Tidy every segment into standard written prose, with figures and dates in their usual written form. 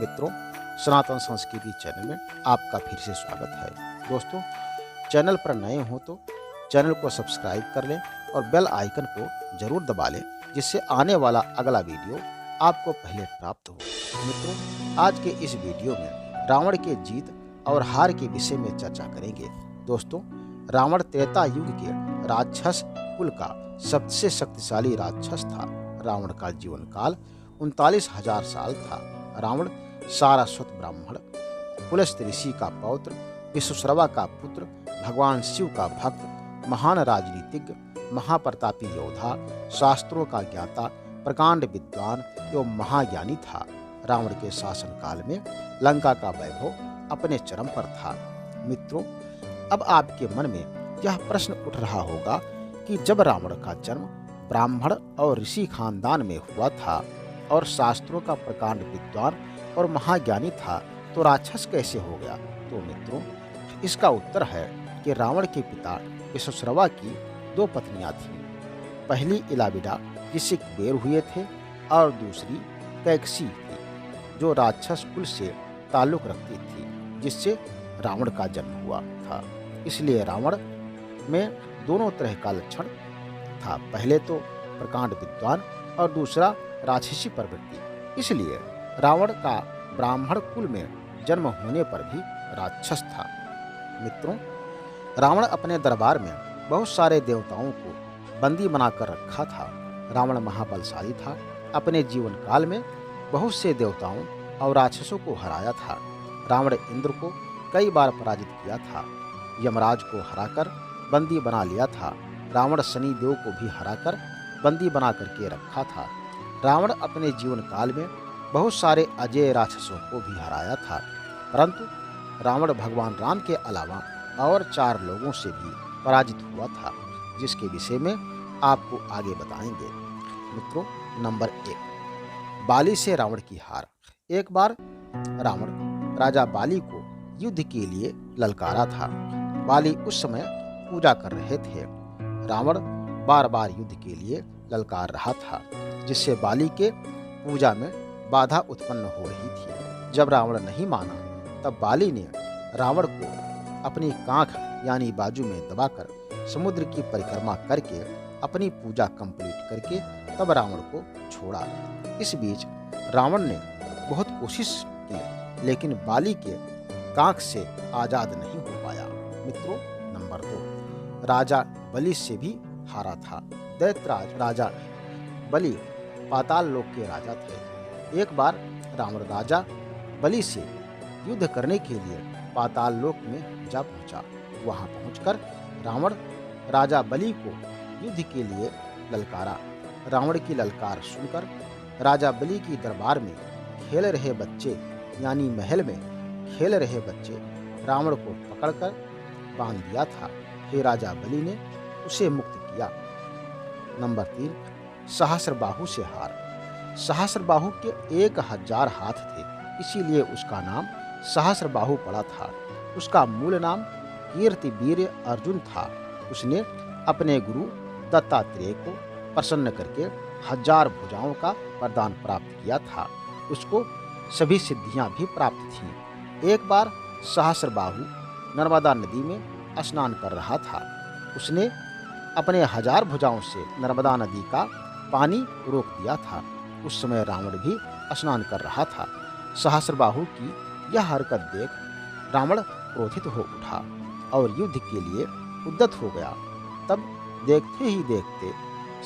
मित्रों, सनातन संस्कृति चैनल में आपका फिर से स्वागत है। दोस्तों, चैनल पर नए हो तो चैनल को सब्सक्राइब कर लें और बेल आइकन को जरूर दबा लें, जिससे आने वाला अगला वीडियो आपको पहले प्राप्त हो। मित्रों, आज के इस वीडियो में रावण के जीत और हार के विषय में चर्चा करेंगे। दोस्तों, रावण त्रेता युग के राक्षस कुल का सबसे शक्तिशाली राक्षस था। रावण का जीवन काल 39,000 साल था। रावण सारस्वत ब्राह्मण, पुलस्त ऋषि का पौत्र, विश्वश्रवा का पुत्र, भगवान शिव का भक्त, महान राजनीतिज्ञ, महाप्रतापी योद्धा, शास्त्रों का ज्ञाता, प्रकांड विद्वान एवं महाज्ञानी था। रावण के शासन काल में लंका का वैभव अपने चरम पर था। मित्रों, अब आपके मन में यह प्रश्न उठ रहा होगा कि जब रावण का जन्म ब्राह्मण और ऋषि खानदान में हुआ था और शास्त्रों का प्रकांड विद्वान और महाज्ञानी था, तो राक्षस कैसे हो गया? तो मित्रों, इसका उत्तर है कि रावण के पिता विश्वश्रवा की 2 पत्नियां थीं। पहली इलाविडा, जिससे कुबेर हुए थे, और दूसरी कैकसी थी, जो राक्षस कुल से ताल्लुक रखती थी, जिससे रावण का जन्म हुआ था। इसलिए रावण में दोनों तरह का लक्षण था। पहले तो प्रकांड विद्वान और दूसरा राक्षसी प्रवृत्ति। इसलिए रावण का ब्राह्मण कुल में जन्म होने पर भी राक्षस था। मित्रों, रावण अपने दरबार में बहुत सारे देवताओं को बंदी बनाकर रखा था। रावण महाबलशाली था। अपने जीवन काल में बहुत से देवताओं और राक्षसों को हराया था। रावण इंद्र को कई बार पराजित किया था। यमराज को हराकर बंदी बना लिया था। रावण शनि देव को भी हराकर बंदी बना करके रखा था। रावण अपने जीवन काल में बहुत सारे अजेय राक्षसों को भी हराया था, परंतु रावण भगवान राम के अलावा और 4 लोगों से भी पराजित हुआ था, जिसके विषय में आपको आगे बताएंगे। मित्रों, नंबर 1, बाली से रावण की हार। एक बार रावण राजा बाली को युद्ध के लिए ललकारा था। बाली उस समय पूजा कर रहे थे। रावण बार बार युद्ध के लिए ललकार रहा था, जिससे बाली के पूजा में बाधा उत्पन्न हो रही थी। जब रावण नहीं माना, तब बाली ने रावण को अपनी कांख यानी बाजू में दबाकर समुद्र की परिक्रमा करके अपनी पूजा कंप्लीट करके तब रावण को छोड़ा। इस बीच रावण ने बहुत कोशिश की, लेकिन बाली के कांख से आजाद नहीं हो पाया। मित्रों, नंबर 2, राजा बलि से भी हारा था। दैत्यराज राजा बलि पाताल लोक के राजा थे। एक बार रावण राजा बलि से युद्ध करने के लिए पाताल लोक में जा पहुंचा। वहां पहुंचकर रावण राजा बलि को युद्ध के लिए ललकारा। रावण की ललकार सुनकर राजा बलि की दरबार में खेल रहे बच्चे यानी महल में खेल रहे बच्चे रावण को पकड़कर बांध दिया था। फिर राजा बलि ने उसे मुक्त किया। नंबर 3, सहस्रबाहु से हार। सहस्रबाहु के 1000 हाथ थे, इसीलिए उसका नाम सहस्रबाहु पड़ा था। उसका मूल नाम कीर्तिवीर्य अर्जुन था। उसने अपने गुरु दत्तात्रेय को प्रसन्न करके 1000 भुजाओं का वरदान प्राप्त किया था। उसको सभी सिद्धियां भी प्राप्त थीं। एक बार सहस्रबाहु नर्मदा नदी में स्नान कर रहा था। उसने अपने 1000 भुजाओं से नर्मदा नदी का पानी रोक दिया था। उस समय रावण भी स्नान कर रहा था। सहस्रबाहु की यह हरकत देख रावण क्रोधित हो उठा और युद्ध के लिए उद्यत हो गया। तब देखते ही देखते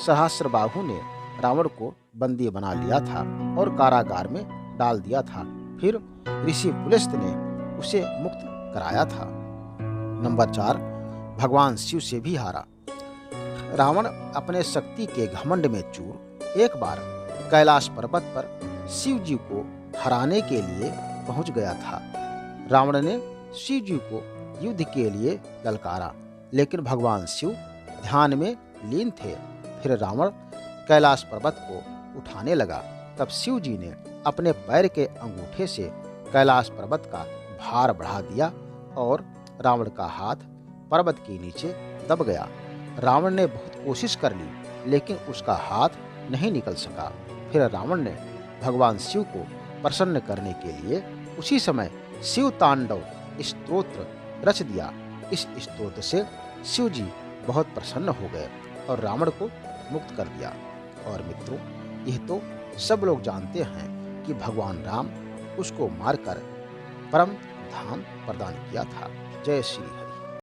सहस्रबाहु ने रावण को बंदी बना लिया था और कारागार में डाल दिया था। फिर ऋषि पुलस्त ने उसे मुक्त कराया था। नंबर 4, भगवान शिव से भी हारा। रावण अपने शक्ति के घमंड में चूर एक बार कैलाश पर्वत पर शिव जी को हराने के लिए पहुंच गया था। रावण ने शिव जी को युद्ध के लिए ललकारा, लेकिन भगवान शिव ध्यान में लीन थे। फिर रावण कैलाश पर्वत को उठाने लगा। तब शिव जी ने अपने पैर के अंगूठे से कैलाश पर्वत का भार बढ़ा दिया और रावण का हाथ पर्वत के नीचे दब गया। रावण ने बहुत कोशिश कर ली, लेकिन उसका हाथ नहीं निकल सका। फिर रावण ने भगवान शिव को प्रसन्न करने के लिए उसी समय शिव तांडव स्तोत्र रच दिया। इस स्तोत्र से शिव जी बहुत प्रसन्न हो गए और रावण को मुक्त कर दिया। और मित्रों, यह तो सब लोग जानते हैं कि भगवान राम उसको मारकर परम धाम प्रदान किया था। जय श्री